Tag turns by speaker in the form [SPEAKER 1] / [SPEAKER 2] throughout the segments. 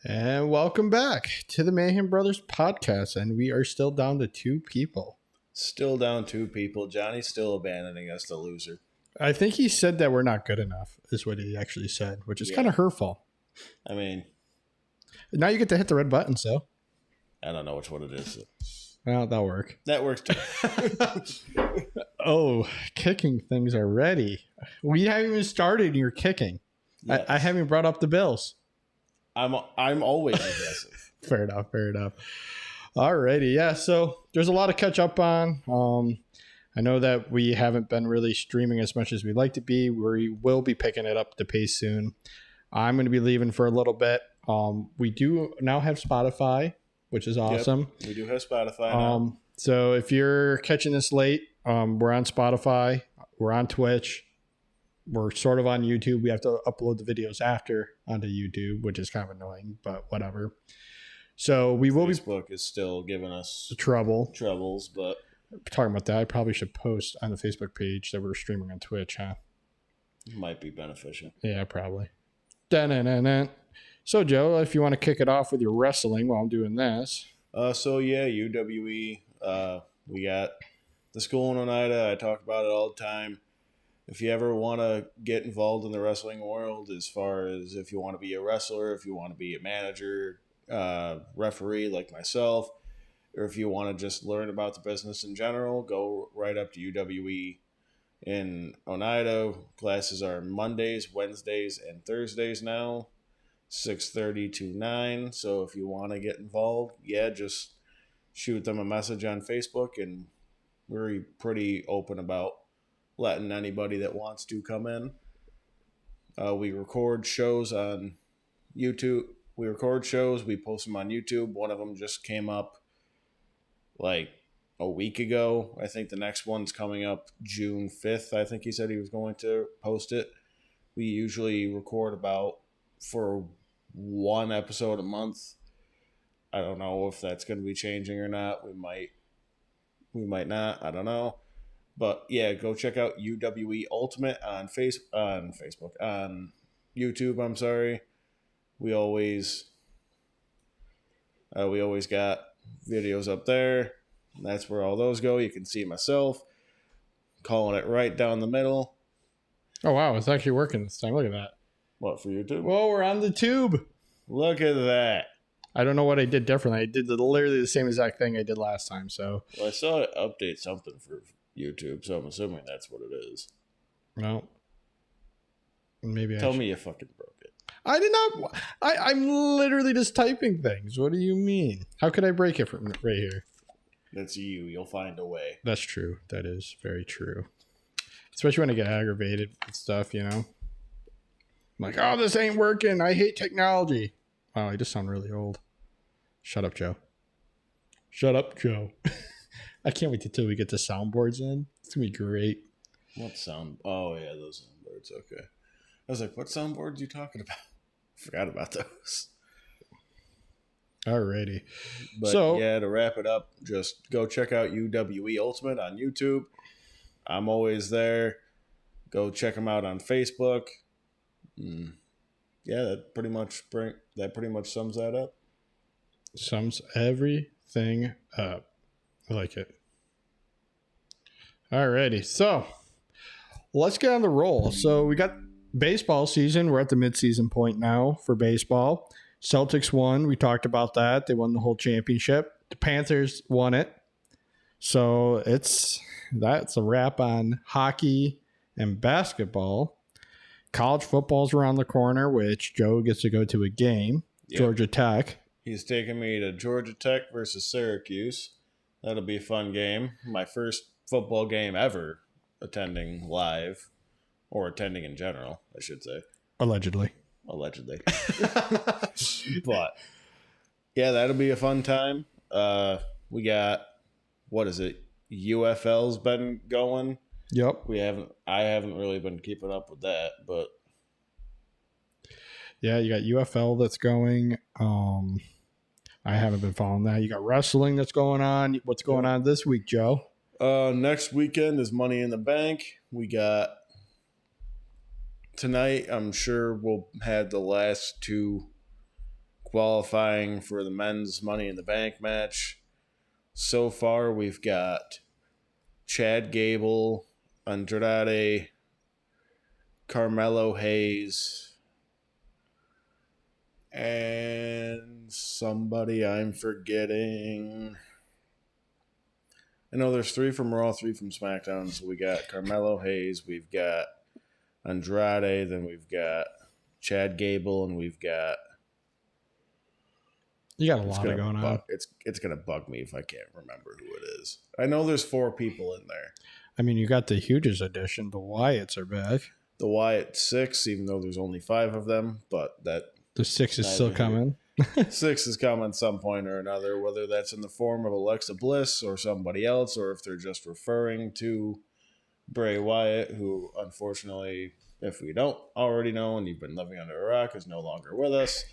[SPEAKER 1] And welcome back to the Mayhem Brothers podcast. And we are still down to two people.
[SPEAKER 2] Still down two people. Johnny's still abandoning us, the loser.
[SPEAKER 1] I think he said that we're not good enough, is what he actually said, which is kind of hurtful.
[SPEAKER 2] I mean,
[SPEAKER 1] now you get to hit the red button, so.
[SPEAKER 2] I don't know which one it is.
[SPEAKER 1] Well, that'll work.
[SPEAKER 2] That works too.
[SPEAKER 1] Oh, kicking things are ready. We haven't even started your kicking. Yes. I haven't brought up the Bills.
[SPEAKER 2] I'm always aggressive.
[SPEAKER 1] Fair enough. Alrighty, yeah. So there's a lot to catch up on. I know that we haven't been really streaming as much as we'd like to be. We will be picking it up the pace soon. I'm going to be leaving for a little bit. We do now have Spotify, which is awesome.
[SPEAKER 2] Yep, we do have Spotify now.
[SPEAKER 1] So if you're catching this late, we're on Spotify. We're on Twitch. We're sort of on YouTube. We have to upload the videos after onto YouTube, which is kind of annoying, but whatever. So we will
[SPEAKER 2] Facebook is still giving us
[SPEAKER 1] troubles,
[SPEAKER 2] but
[SPEAKER 1] talking about that, I probably should post on the Facebook page that we're streaming on Twitch, huh?
[SPEAKER 2] Might be beneficial.
[SPEAKER 1] Yeah, probably. Da-na-na-na. So, Joe, if you want to kick it off with your wrestling while I'm doing this.
[SPEAKER 2] UWE. We got the school in Oneida. I talk about it all the time. If you ever want to get involved in the wrestling world, as far as if you want to be a wrestler, if you want to be a manager, referee like myself, or if you want to just learn about the business in general, go right up to UWE in Oneida. Classes are Mondays, Wednesdays, and Thursdays now, 6:30 to 9. So if you want to get involved, just shoot them a message on Facebook, and we're pretty open about letting anybody that wants to come in. We record shows on YouTube. We post them on YouTube. One of them just came up like a week ago. I think the next one's coming up June 5th. I think he said he was going to post it. We usually record for one episode a month. I don't know if that's going to be changing or not. We might not. I don't know. But yeah, go check out UWE Ultimate on Facebook, on YouTube. I'm sorry. We always got videos up there. That's where all those go. You can see myself calling it right down the middle.
[SPEAKER 1] Oh wow, it's actually working this time. Look at that.
[SPEAKER 2] What, for YouTube?
[SPEAKER 1] Whoa, we're on the tube.
[SPEAKER 2] Look at that.
[SPEAKER 1] I don't know what I did differently. I did literally the same exact thing I did last time. So
[SPEAKER 2] well, I saw it update something for YouTube, so I'm assuming that's what it is.
[SPEAKER 1] No. Maybe
[SPEAKER 2] Tell me you fucking broke it.
[SPEAKER 1] I did not. I'm literally just typing things. What do you mean? How could I break it from right here?
[SPEAKER 2] That's you. You'll find a way.
[SPEAKER 1] That's true. That is very true. Especially when I get aggravated and stuff, you know? I'm like, oh, this ain't working. I hate technology. Wow, I just sound really old. Shut up, Joe. I can't wait until we get the soundboards in. It's going to be great.
[SPEAKER 2] What sound? Oh, yeah, those soundboards. Okay. I was like, what soundboards are you talking about? Forgot about those.
[SPEAKER 1] Alrighty.
[SPEAKER 2] But to wrap it up, just go check out UWE Ultimate on YouTube. I'm always there. Go check them out on Facebook. Yeah, that pretty much sums that up.
[SPEAKER 1] Sums everything up. I like it. Alrighty. So let's get on the roll. So we got baseball season. We're at the midseason point now for baseball. Celtics won. We talked about that. They won the whole championship. The Panthers won it. So that's a wrap on hockey and basketball. College football's around the corner, which Joe gets to go to a game. Yep. Georgia Tech.
[SPEAKER 2] He's taking me to Georgia Tech versus Syracuse. That'll be a fun game. My first football game ever attending live, or attending in general, I should say.
[SPEAKER 1] Allegedly.
[SPEAKER 2] But yeah, that'll be a fun time. We got, what is it? UFL's been going.
[SPEAKER 1] Yep.
[SPEAKER 2] I haven't really been keeping up with that, but
[SPEAKER 1] yeah, you got UFL that's going. I haven't been following that. You got wrestling that's going on. What's going on this week, Joe?
[SPEAKER 2] Next weekend is Money in the Bank. We got tonight. I'm sure we'll have the last two qualifying for the men's Money in the Bank match. So far, we've got Chad Gable, Andrade, Carmelo Hayes, and somebody I'm forgetting. I know there's 3 from Raw, 3 from SmackDown. So we got Carmelo Hayes, we've got Andrade, then we've got Chad Gable, and we've got.
[SPEAKER 1] You got a lot of going on.
[SPEAKER 2] It's gonna bug me if I can't remember who it is. I know there's 4 people in there.
[SPEAKER 1] I mean, you got the Hughes edition. The Wyatts are back.
[SPEAKER 2] The Wyatt 6, even though there's only 5 of them, but that
[SPEAKER 1] the 6 is still coming.
[SPEAKER 2] 6 is coming some point or another, whether that's in the form of Alexa Bliss or somebody else, or if they're just referring to Bray Wyatt, who unfortunately, if we don't already know and you've been living under a rock, is no longer with us.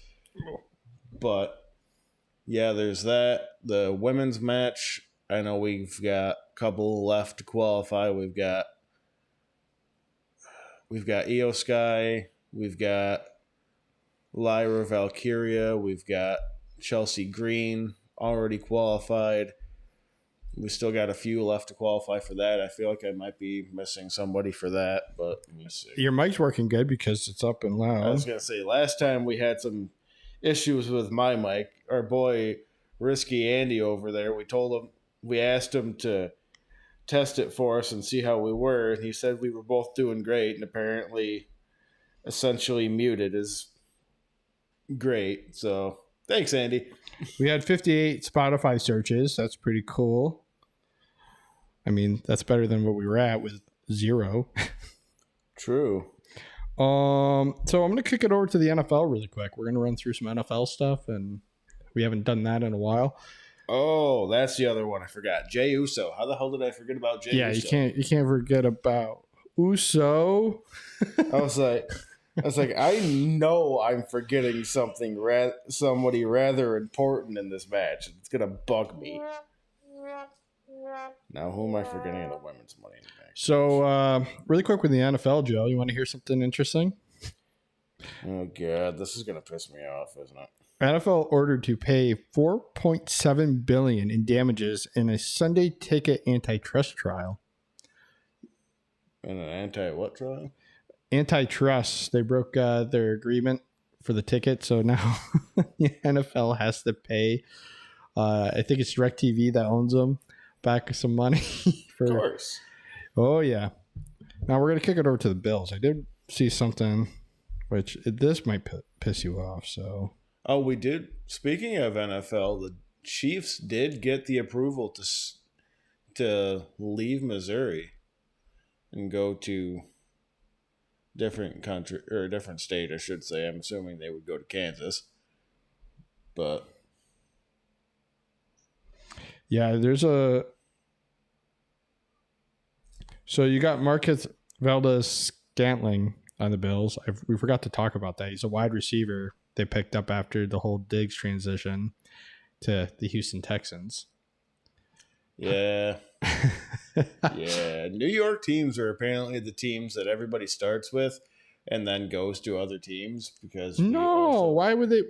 [SPEAKER 2] But yeah, there's that. The women's match, I know we've got a couple left to qualify. We've got Io Sky, we've got Lyra Valkyria, we've got Chelsea Green already qualified. We still got a few left to qualify for that. I feel like I might be missing somebody for that, but let me see.
[SPEAKER 1] Your mic's working good because it's up and loud.
[SPEAKER 2] I was going to say, last time we had some issues with my mic. Our boy Risky Andy over there, we asked him to test it for us and see how we were, and he said we were both doing great, and apparently essentially muted is great. So thanks, Andy.
[SPEAKER 1] We had 58 Spotify searches. That's pretty cool. I mean, that's better than what we were at with 0.
[SPEAKER 2] True.
[SPEAKER 1] So I'm going to kick it over to the NFL really quick. We're going to run through some NFL stuff, and we haven't done that in a while.
[SPEAKER 2] Oh, that's the other one I forgot. Jey Uso. How the hell did I forget about Jey Uso?
[SPEAKER 1] Yeah, you can't forget about Uso.
[SPEAKER 2] I was like, I know I'm forgetting somebody rather important in this match. It's gonna bug me. Now, who am I forgetting in the women's Money in the Bank?
[SPEAKER 1] So, really quick with the NFL, Joe, you want to hear something interesting?
[SPEAKER 2] Oh God, this is gonna piss me off, isn't it?
[SPEAKER 1] NFL ordered to pay $4.7 billion in damages in a Sunday ticket antitrust trial.
[SPEAKER 2] In an anti-what trial?
[SPEAKER 1] Antitrust. They broke their agreement for the ticket, so now the NFL has to pay. I think it's DirecTV that owns them back some money.
[SPEAKER 2] Of course.
[SPEAKER 1] Oh yeah. Now we're gonna kick it over to the Bills. I did see something, which this might piss you off. So.
[SPEAKER 2] Oh, we did. Speaking of NFL, the Chiefs did get the approval to leave Missouri and go to different country or a different state, I should say. I'm assuming they would go to Kansas, but
[SPEAKER 1] yeah, So you got Marcus Valdes-Scantling on the Bills. We forgot to talk about that. He's a wide receiver they picked up after the whole Diggs transition to the Houston Texans.
[SPEAKER 2] Yeah. Yeah. New York teams are apparently the teams that everybody starts with and then goes to other teams because
[SPEAKER 1] why would they?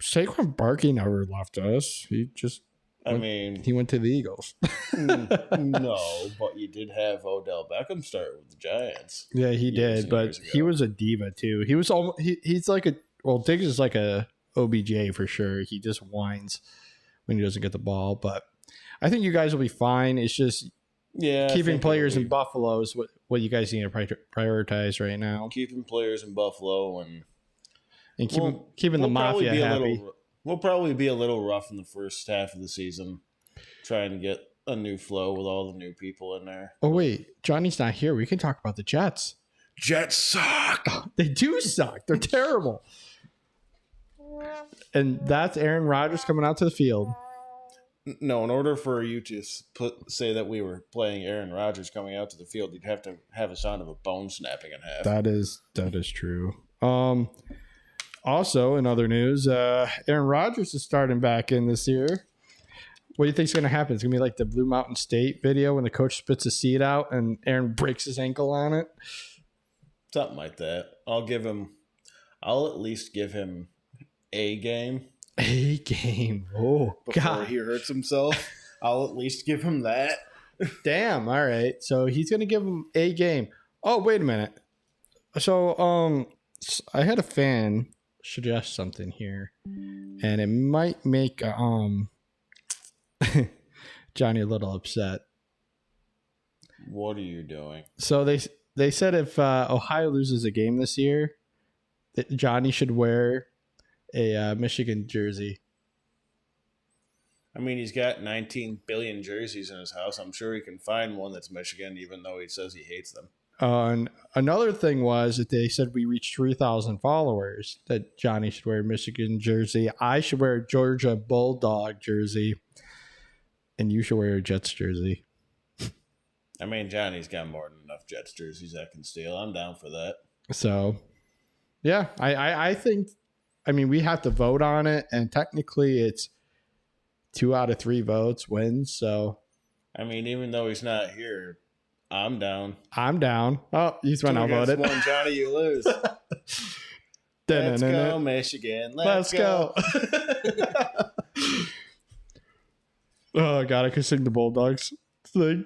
[SPEAKER 1] Saquon Barkley never left us. He went to the Eagles.
[SPEAKER 2] No, but you did have Odell Beckham start with the Giants.
[SPEAKER 1] Yeah, he did, but he was a diva too. He was he's like Diggs is like a OBJ for sure. He just whines when he doesn't get the ball, but I think you guys will be fine. It's just keeping players in Buffalo is what you guys need to prioritize right now.
[SPEAKER 2] Keeping players in Buffalo and
[SPEAKER 1] keeping the Mafia happy.
[SPEAKER 2] We'll probably be a little rough in the first half of the season, trying to get a new flow with all the new people in there.
[SPEAKER 1] Oh wait, Johnny's not here. We can talk about the Jets.
[SPEAKER 2] Jets suck.
[SPEAKER 1] They do suck. They're terrible. And that's Aaron Rodgers coming out to the field.
[SPEAKER 2] No, in order for you to say that we were playing Aaron Rodgers coming out to the field, you'd have to have a sound of a bone snapping in half.
[SPEAKER 1] That is true. Also, in other news, Aaron Rodgers is starting back in this year. What do you think is going to happen? It's going to be like the Blue Mountain State video when the coach spits a seed out and Aaron breaks his ankle on it?
[SPEAKER 2] Something like that. I'll at least give him a game.
[SPEAKER 1] A game. Oh,
[SPEAKER 2] before
[SPEAKER 1] God.
[SPEAKER 2] he hurts himself. I'll at least give him that.
[SPEAKER 1] Damn. All right. So he's going to give him a game. Oh, wait a minute. So, I had a fan suggest something here, and it might make Johnny a little upset.
[SPEAKER 2] What are you doing?
[SPEAKER 1] So they said if Ohio loses a game this year, that Johnny should wear a Michigan jersey.
[SPEAKER 2] I mean, he's got 19 billion jerseys in his house. I'm sure he can find one that's Michigan, even though he says he hates them.
[SPEAKER 1] And another thing was that they said we reached 3,000 followers, that Johnny should wear a Michigan jersey. I should wear a Georgia Bulldog jersey, and you should wear a Jets jersey.
[SPEAKER 2] I mean, Johnny's got more than enough Jets jerseys I can steal. I'm down for that.
[SPEAKER 1] So, yeah, I think, I mean, we have to vote on it, and technically it's 2 out of 3 votes wins. So,
[SPEAKER 2] I mean, even though he's not here, I'm down.
[SPEAKER 1] I'm down. Oh, he's went outvoted.
[SPEAKER 2] One, Johnny, you lose. Let's go, Michigan. Let's go.
[SPEAKER 1] Oh, God, I could sing the Bulldogs thing.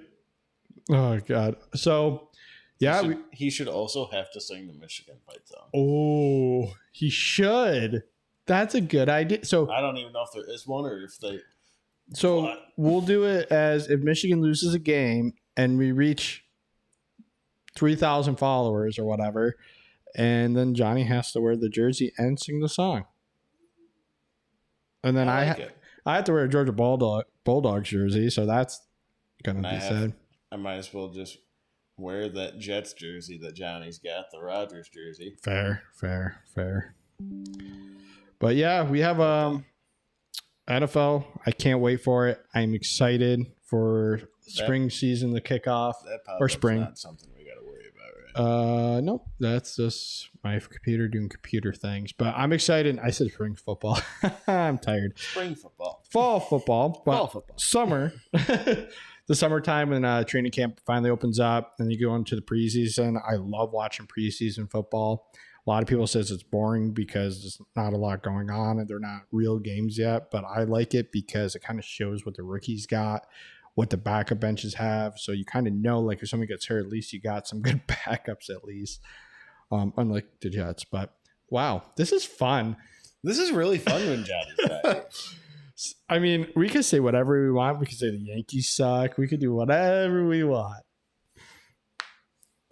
[SPEAKER 1] Oh, God. So, yeah.
[SPEAKER 2] He should also have to sing the Michigan fight song.
[SPEAKER 1] Oh, he should. That's a good idea. So
[SPEAKER 2] I don't even know if there is one or if they.
[SPEAKER 1] So
[SPEAKER 2] what?
[SPEAKER 1] We'll do it as if Michigan loses a game and we reach 3,000 followers or whatever, and then Johnny has to wear the jersey and sing the song. And then I have to wear a Georgia Bulldogs jersey, so that's gonna be sad.
[SPEAKER 2] I might as well just wear that Jets jersey that Johnny's got, the Rodgers jersey.
[SPEAKER 1] Fair. But yeah, we have NFL. I can't wait for it. I'm excited for spring season to kick off. Or spring.
[SPEAKER 2] Not something we got to worry about, right?
[SPEAKER 1] No, that's just my computer doing computer things. But I'm excited. I said spring football. I'm tired.
[SPEAKER 2] Spring football.
[SPEAKER 1] Fall football.
[SPEAKER 2] Fall football.
[SPEAKER 1] Summer. The summertime when training camp finally opens up and you go into the preseason. I love watching preseason football. A lot of people says it's boring because there's not a lot going on and they're not real games yet. But I like it because it kind of shows what the rookies got, what the backup benches have. So you kind of know, like, if someone gets hurt, at least you got some good backups at least, unlike the Jets. But wow, this is fun.
[SPEAKER 2] This is really fun when Johnny's back.
[SPEAKER 1] I mean, we could say whatever we want. We could say the Yankees suck. We could do whatever we want.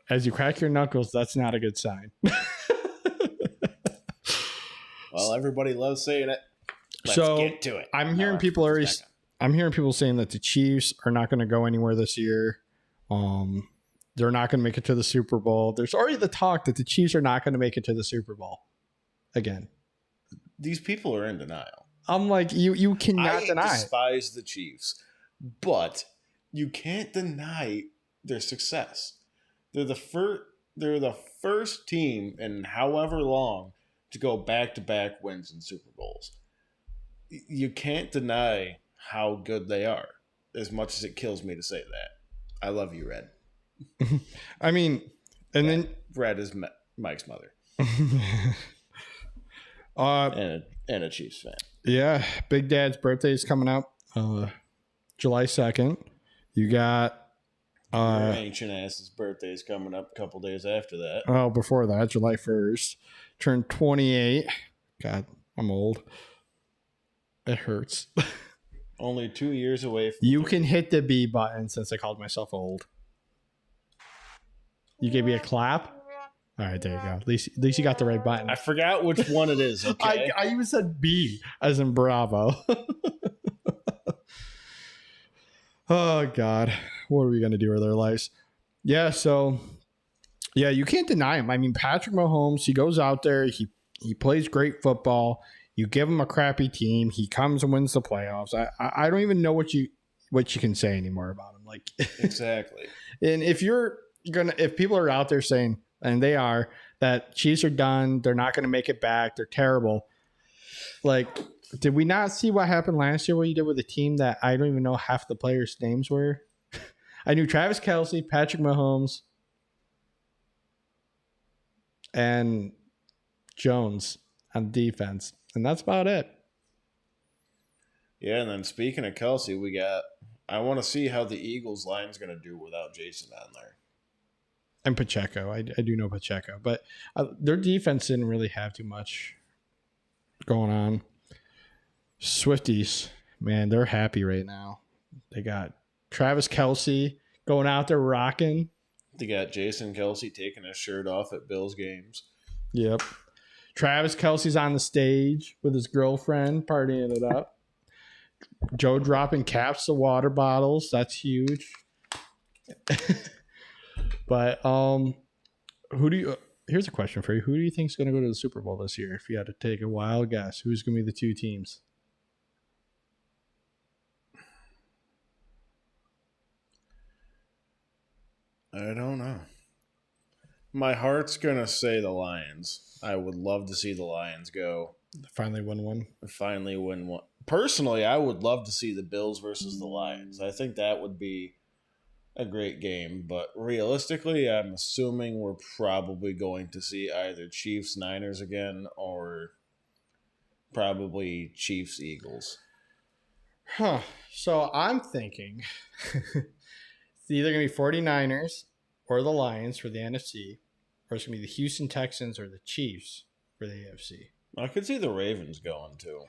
[SPEAKER 1] As you crack your knuckles, that's not a good sign.
[SPEAKER 2] Well, everybody loves saying it. Let's get to it.
[SPEAKER 1] I'm hearing people saying that the Chiefs are not going to go anywhere this year. They're not going to make it to the Super Bowl. There's already the talk that the Chiefs are not going to make it to the Super Bowl again.
[SPEAKER 2] These people are in denial.
[SPEAKER 1] I'm like, you cannot deny.
[SPEAKER 2] I despise the Chiefs, but you can't deny their success. They're the first team in however long to go back-to-back wins in Super Bowls. You can't deny how good they are, as much as it kills me to say that. I love you, Red.
[SPEAKER 1] I mean, and then
[SPEAKER 2] Red is Mike's mother. And a Chiefs fan.
[SPEAKER 1] Yeah, Big Dad's birthday is coming up July 2nd. You got
[SPEAKER 2] your ancient ass's birthday is coming up a couple days after that.
[SPEAKER 1] Oh, before that, July 1st. Turned 28. God, I'm old. It hurts.
[SPEAKER 2] Only 2 years away from
[SPEAKER 1] you 30. Can hit the B button since I called myself old. You gave me a clap? All right, there you go. At least you got the right button.
[SPEAKER 2] I forgot which one it is, okay?
[SPEAKER 1] I even said B as in Bravo. Oh, God. What are we going to do with our lives? Yeah, so, yeah, you can't deny him. I mean, Patrick Mahomes, he goes out there. He plays great football. You give him a crappy team. He comes and wins the playoffs. I don't even know what you can say anymore about him. Like,
[SPEAKER 2] exactly.
[SPEAKER 1] And if people are out there saying, and they are, that Chiefs are done, they're not going to make it back, they're terrible. Like, did we not see what happened last year? What you did with a team that I don't even know half the players' names were? I knew Travis Kelce, Patrick Mahomes, and Jones on defense, and that's about it.
[SPEAKER 2] Yeah, and then speaking of Kelsey, I want to see how the Eagles line's going to do without Jason on there.
[SPEAKER 1] And Pacheco. I do know Pacheco. But their defense didn't really have too much going on. Swifties, man, they're happy right now. They got Travis Kelce going out there rocking.
[SPEAKER 2] They got Jason Kelsey taking his shirt off at Bills games.
[SPEAKER 1] Yep. Travis Kelce's on the stage with his girlfriend partying it up. Joe dropping caps of water bottles. That's huge. But here's a question for you. Who do you think is going to go to the Super Bowl this year? If you had to take a wild guess, who's going to be the two teams?
[SPEAKER 2] I don't know. My heart's going to say the Lions. I would love to see the Lions go.
[SPEAKER 1] Finally win one.
[SPEAKER 2] Finally win one. Personally, I would love to see the Bills versus the Lions. I think that would be a great game. But realistically, I'm assuming we're probably going to see either Chiefs-Niners again or probably Chiefs-Eagles.
[SPEAKER 1] Huh. So I'm thinking it's either going to be 49ers or the Lions for the NFC, or it's going to be the Houston Texans or the Chiefs for the AFC.
[SPEAKER 2] I could see the Ravens going too.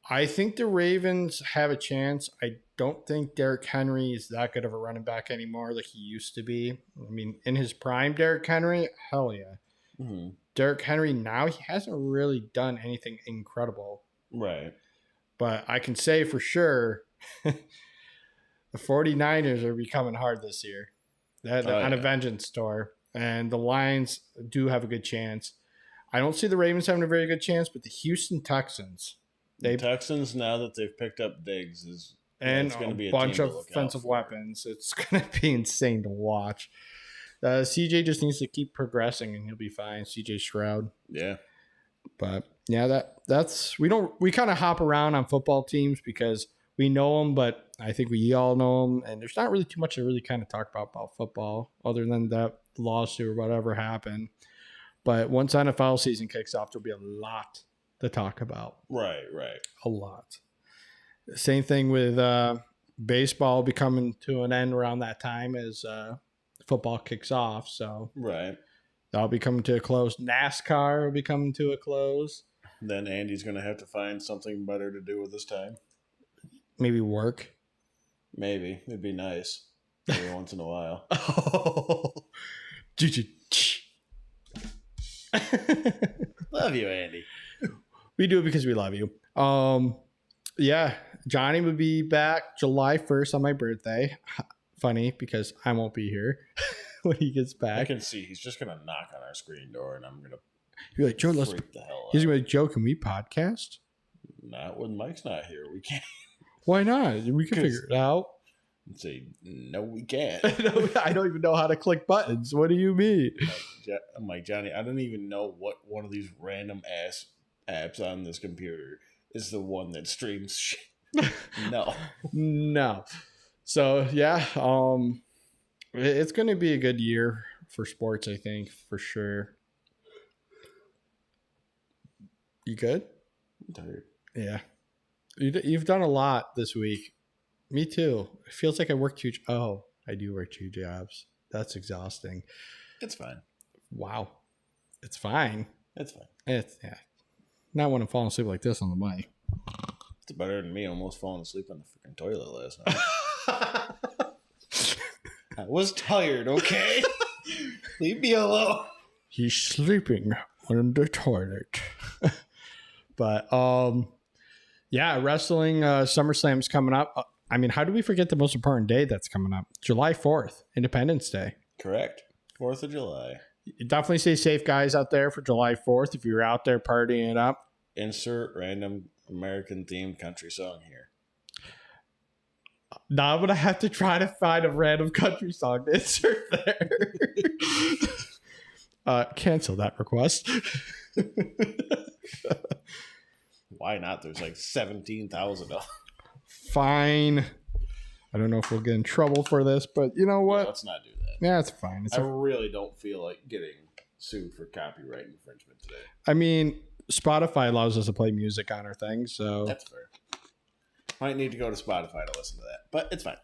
[SPEAKER 1] I think the Ravens have a chance. I don't think Derrick Henry is that good of a running back anymore like he used to be. I mean, in his prime, Derrick Henry, hell yeah.
[SPEAKER 2] Mm-hmm.
[SPEAKER 1] Derrick Henry now, he hasn't really done anything incredible.
[SPEAKER 2] Right.
[SPEAKER 1] But I can say for sure the 49ers are becoming hard this year. They're on a vengeance tour. And the Lions do have a good chance. I don't see the Ravens having a very good chance, but the Houston Texans.
[SPEAKER 2] The Texans, now that they've picked up Diggs,
[SPEAKER 1] and
[SPEAKER 2] going to be
[SPEAKER 1] a bunch of offensive weapons. It's going to be insane to watch. CJ just needs to keep progressing, and he'll be fine. CJ Stroud.
[SPEAKER 2] Yeah.
[SPEAKER 1] But yeah, that's we kind of hop around on football teams because we know them, but I think we all know them, and there's not really too much to really kind of talk about football other than that lawsuit or whatever happened. But once NFL season kicks off, there'll be a lot to talk about.
[SPEAKER 2] Right.
[SPEAKER 1] A lot. Same thing with baseball be coming to an end around that time as football kicks off. So
[SPEAKER 2] right.
[SPEAKER 1] That'll be coming to a close. NASCAR will be coming to a close.
[SPEAKER 2] Then Andy's going to have to find something better to do with his time.
[SPEAKER 1] Maybe work.
[SPEAKER 2] Maybe. It'd be nice every once in a while. Love you, Andy.
[SPEAKER 1] We do it because we love you. Yeah, Johnny would be back July 1st on my birthday. Funny because I won't be here when he gets back.
[SPEAKER 2] I can see he's just gonna knock on our screen door, and I'm gonna
[SPEAKER 1] be like, Joe, let's. He's gonna be like, Joe, can we podcast?
[SPEAKER 2] Not when Mike's not here. We can't.
[SPEAKER 1] Why not? We can figure it out.
[SPEAKER 2] And say no, we can't.
[SPEAKER 1] No, I don't even know how to click buttons. What do you mean?
[SPEAKER 2] I'm like, Johnny, I don't even know what one of these random ass apps on this computer is the one that streams shit. No. So yeah, it's going to be a good year for sports, I think, for sure. You good? I'm tired.
[SPEAKER 1] Yeah. You've done a lot this week. Me too. It feels like I work two. Oh, I do work 2 jobs. That's exhausting.
[SPEAKER 2] It's fine.
[SPEAKER 1] Wow. It's fine.
[SPEAKER 2] It's fine.
[SPEAKER 1] Yeah. Not when I'm falling asleep like this on the mic.
[SPEAKER 2] It's better than me almost falling asleep on the freaking toilet last night. I was tired, okay? Leave me alone.
[SPEAKER 1] He's sleeping on the toilet. But, yeah, wrestling SummerSlam's coming up. I mean, how do we forget the most important day that's coming up? July 4th, Independence Day.
[SPEAKER 2] Correct. 4th of July.
[SPEAKER 1] Definitely stay safe, guys, out there for July 4th. If you're out there partying it up.
[SPEAKER 2] Insert random American-themed country song here.
[SPEAKER 1] Now I'm going to have to try to find a random country song to insert there. Cancel that request.
[SPEAKER 2] Why not? There's like 17,000 of them.
[SPEAKER 1] Fine. I don't know if we'll get in trouble for this, but you know what?
[SPEAKER 2] Yeah, let's not do that.
[SPEAKER 1] Yeah, it's fine.
[SPEAKER 2] I really don't feel like getting sued for copyright infringement today.
[SPEAKER 1] I mean, Spotify allows us to play music on our thing, so
[SPEAKER 2] that's fair. Might need to go to Spotify to listen to that, but it's fine.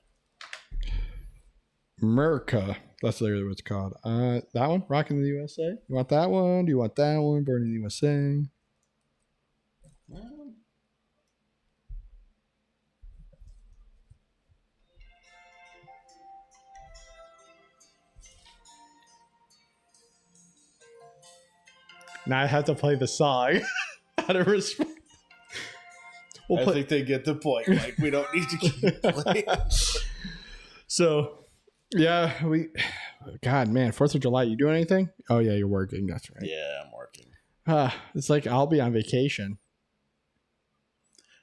[SPEAKER 1] Merca. That's literally what it's called. That one? Rockin' the USA? You want that one? Do you want that one? Born in the USA? Now I have to play the song out of respect.
[SPEAKER 2] I think they get the point. Like, we don't need to keep playing.
[SPEAKER 1] So, yeah, God, man, 4th of July, you doing anything? Oh, yeah, you're working. That's right.
[SPEAKER 2] Yeah, I'm working.
[SPEAKER 1] It's like I'll be on vacation.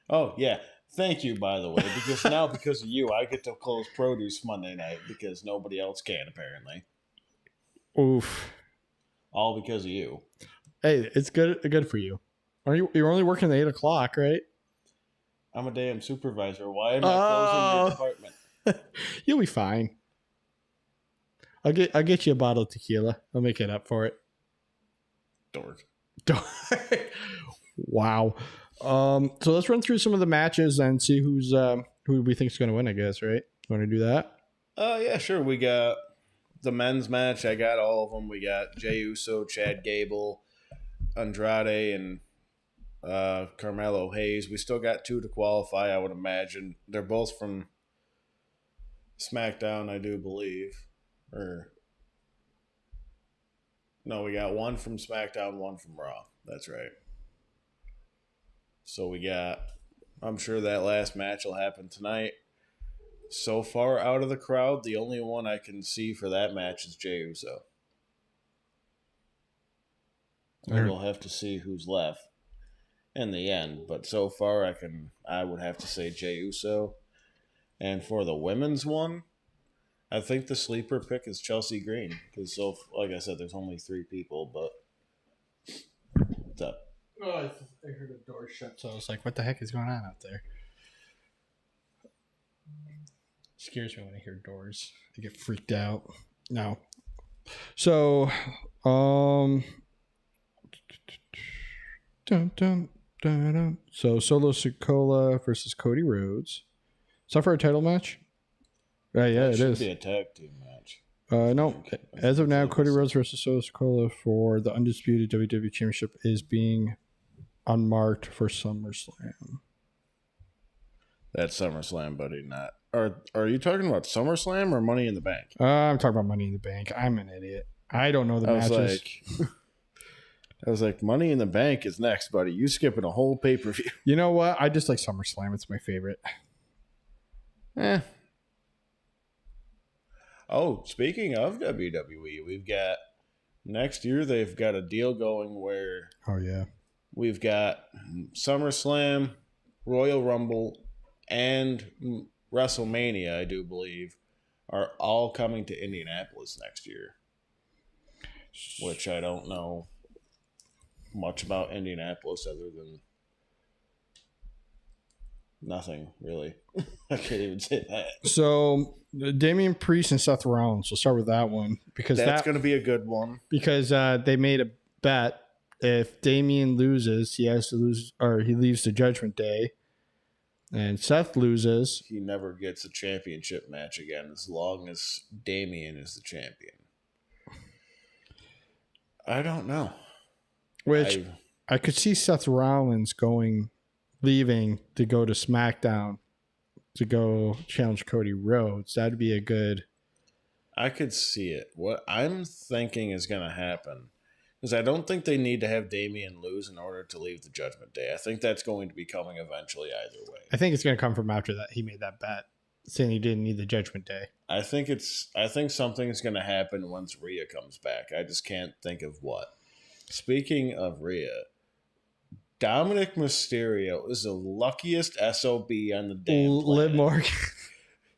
[SPEAKER 2] Oh, yeah. Thank you, by the way, because now, because of you, I get to close produce Monday night because nobody else can, apparently.
[SPEAKER 1] Oof.
[SPEAKER 2] All because of you.
[SPEAKER 1] Hey, it's good for you. You're only working at 8 o'clock, right?
[SPEAKER 2] I'm a damn supervisor. Why am I closing your department?
[SPEAKER 1] You'll be fine. I'll get you a bottle of tequila. I'll make it up for it.
[SPEAKER 2] Dork.
[SPEAKER 1] Wow. So let's run through some of the matches and see who we think is going to win, I guess, right? You want to do that?
[SPEAKER 2] Yeah, sure. We got the men's match. I got all of them. We got Jey Uso, Chad Gable, Andrade, and Carmelo Hayes. We still got 2 to qualify, I would imagine. They're both from SmackDown, I do believe. No, we got 1 from SmackDown, 1 from Raw. That's right. So I'm sure that last match will happen tonight. So far out of the crowd, the only one I can see for that match is Jey Uso. We'll have to see who's left in the end, but so far I would have to say Jey Uso. And for the women's one, I think the sleeper pick is Chelsea Green because, like I said, there's only 3 people. But what's up?
[SPEAKER 1] Oh, I heard a door shut, so I was like, "What the heck is going on out there?" Scares me when I hear doors. I get freaked out. No. So, dun, dun, dun, dun. So Solo Sikoa versus Cody Rhodes. Is that for a title match? Yeah, it
[SPEAKER 2] should
[SPEAKER 1] is.
[SPEAKER 2] Be a tag team match.
[SPEAKER 1] No. As of now, Cody Rhodes versus Solo Sikoa for the undisputed WWE Championship is being unmarked for SummerSlam.
[SPEAKER 2] That's SummerSlam, buddy. Not. Are you talking about SummerSlam or Money in the Bank?
[SPEAKER 1] I'm talking about Money in the Bank. I'm an idiot. I don't know the matches.
[SPEAKER 2] I was like, Money in the Bank is next, buddy. You skipping a whole pay-per-view.
[SPEAKER 1] You know what? I just like SummerSlam. It's my favorite.
[SPEAKER 2] Oh, speaking of WWE, we've got next year they've got a deal going where we've got SummerSlam, Royal Rumble, and WrestleMania, I do believe, are all coming to Indianapolis next year. Which I don't know much about Indianapolis other than nothing, really. I can't even say that.
[SPEAKER 1] So, Damian Priest and Seth Rollins. We'll start with that one because
[SPEAKER 2] that's going to be a good one.
[SPEAKER 1] Because they made a bet. If Damian loses, he has to lose, or he leaves the Judgment Day. And Seth loses.
[SPEAKER 2] He never gets a championship match again as long as Damian is the champion. I don't know.
[SPEAKER 1] Which I could see Seth Rollins leaving to go to SmackDown to go challenge Cody Rhodes. That'd be a good.
[SPEAKER 2] I could see it. What I'm thinking is going to happen is I don't think they need to have Damian lose in order to leave the Judgment Day. I think that's going to be coming eventually either way.
[SPEAKER 1] I think it's going to come from after that. He made that bet saying he didn't need the Judgment Day.
[SPEAKER 2] I think something's going to happen once Rhea comes back. I just can't think of what. Speaking of Rhea, Dominic Mysterio is the luckiest SOB on the damn planet.
[SPEAKER 1] Liv Morgan.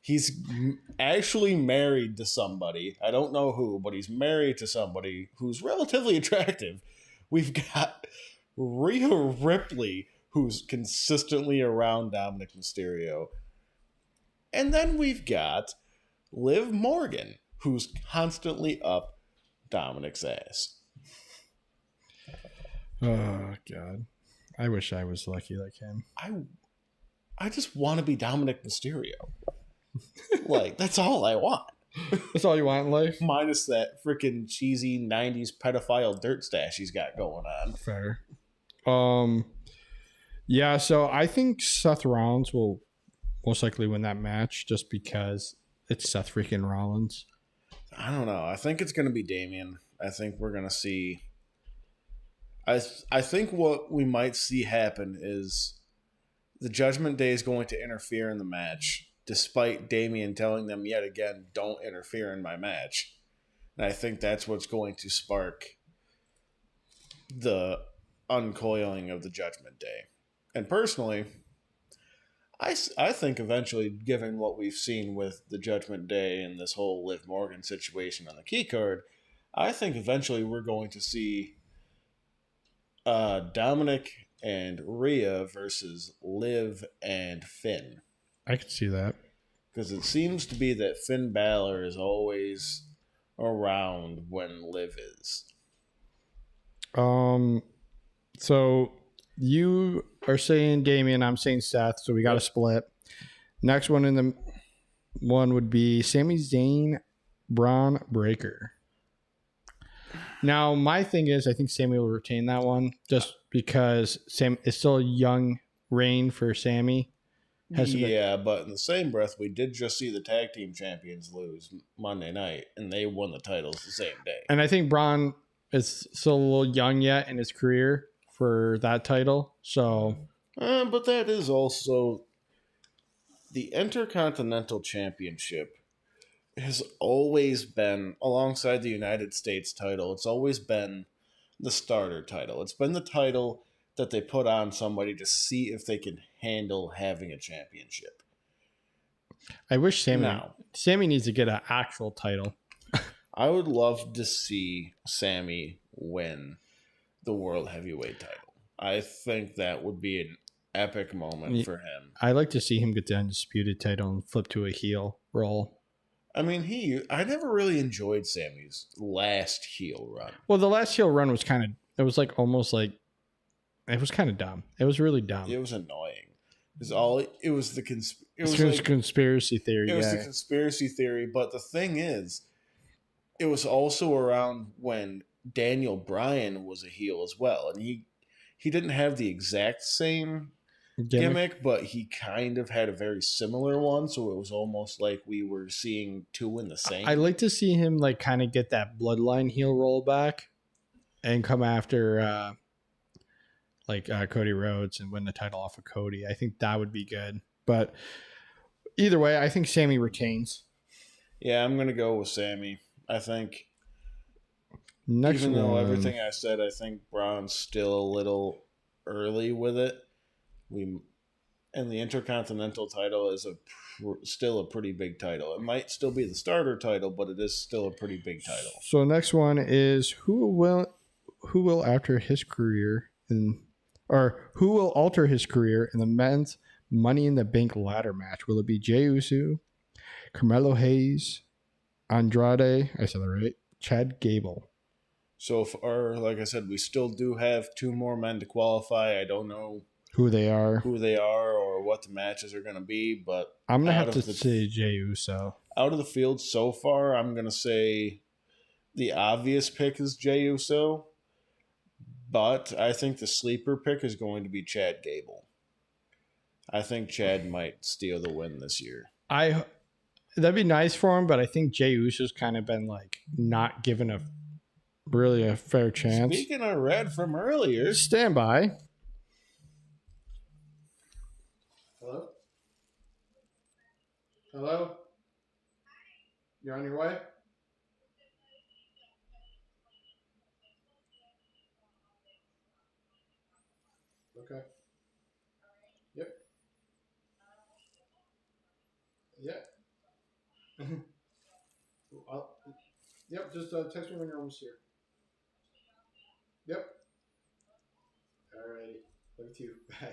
[SPEAKER 2] He's actually married to somebody. I don't know who, but he's married to somebody who's relatively attractive. We've got Rhea Ripley, who's consistently around Dominic Mysterio. And then we've got Liv Morgan, who's constantly up Dominic's ass.
[SPEAKER 1] Oh, God. I wish I was lucky like him.
[SPEAKER 2] I just want to be Dominic Mysterio. Like, that's all I want.
[SPEAKER 1] That's all you want in life?
[SPEAKER 2] Minus that freaking cheesy 90s pedophile dirt stash he's got going on.
[SPEAKER 1] Fair. Yeah, so I think Seth Rollins will most likely win that match just because it's Seth freaking Rollins.
[SPEAKER 2] I don't know. I think it's going to be Damian. I think we're going to see... I think what we might see happen is the Judgment Day is going to interfere in the match, despite Damian telling them yet again, don't interfere in my match. And I think that's what's going to spark the uncoiling of the Judgment Day. And personally, I think eventually, given what we've seen with the Judgment Day and this whole Liv Morgan situation on the key card, I think eventually we're going to see Dominic and Rhea versus Liv and Finn.
[SPEAKER 1] I could see that.
[SPEAKER 2] Because it seems to be that Finn Balor is always around when Liv is.
[SPEAKER 1] So you are saying Damian, I'm saying Seth, so we got a split. Next one in the one would be Sami Zayn, Braun Breaker. Now, my thing is, I think Sami will retain that one just because it's still a young reign for Sami.
[SPEAKER 2] Yeah, but in the same breath, we did just see the tag team champions lose Monday night, and they won the titles the same day.
[SPEAKER 1] And I think Braun is still a little young yet in his career for that title. So,
[SPEAKER 2] but that is also the Intercontinental Championship has always been, alongside the United States title, it's always been the starter title. It's been the title that they put on somebody to see if they can handle having a championship.
[SPEAKER 1] I wish Sami needs to get an actual title.
[SPEAKER 2] I would love to see Sami win the World Heavyweight title. I think that would be an epic moment for him.
[SPEAKER 1] I'd like to see him get the Undisputed title and flip to a heel role.
[SPEAKER 2] I mean, I never really enjoyed Sami's last heel run.
[SPEAKER 1] Well, the last heel run was kind of, it was like almost like, it was kind of dumb. It was really dumb.
[SPEAKER 2] It was annoying. It was the
[SPEAKER 1] conspiracy theory.
[SPEAKER 2] It was the conspiracy theory, but the thing is, it was also around when Daniel Bryan was a heel as well, and he didn't have the exact same gimmick, but he kind of had a very similar one, so it was almost like we were seeing two in the same.
[SPEAKER 1] I'd like to see him like kind of get that bloodline heel roll back and come after Cody Rhodes and win the title off of Cody. I think that would be good. But either way, I think Sami retains.
[SPEAKER 2] Yeah, I'm going to go with Sami. I think
[SPEAKER 1] even
[SPEAKER 2] though everything I said, I think Braun's still a little early with it. And the Intercontinental title is still a pretty big title. It might still be the starter title, but it is still a pretty big title.
[SPEAKER 1] So next one is who will alter his career in the men's Money in the Bank ladder match? Will it be Jey Uso, Carmelo Hayes, Andrade, I said that right, Chad Gable?
[SPEAKER 2] So far, like I said, we still do have two more men to qualify. I don't know
[SPEAKER 1] who they are
[SPEAKER 2] or what the matches are going to be, but
[SPEAKER 1] I'm going to have to say Jey Uso.
[SPEAKER 2] Out of the field so far, I'm going to say the obvious pick is Jey Uso, but I think the sleeper pick is going to be Chad Gable. I think Chad might steal the win this year.
[SPEAKER 1] That'd be nice for him, but I think Jey Uso's kind of been like not given a fair chance.
[SPEAKER 2] Speaking of Red from earlier,
[SPEAKER 1] stand by. Hello? Hello? You're on your way? Okay. Yep. Yep. Yep, just text me when you're almost here. Yep. Alrighty. Love you. Bye.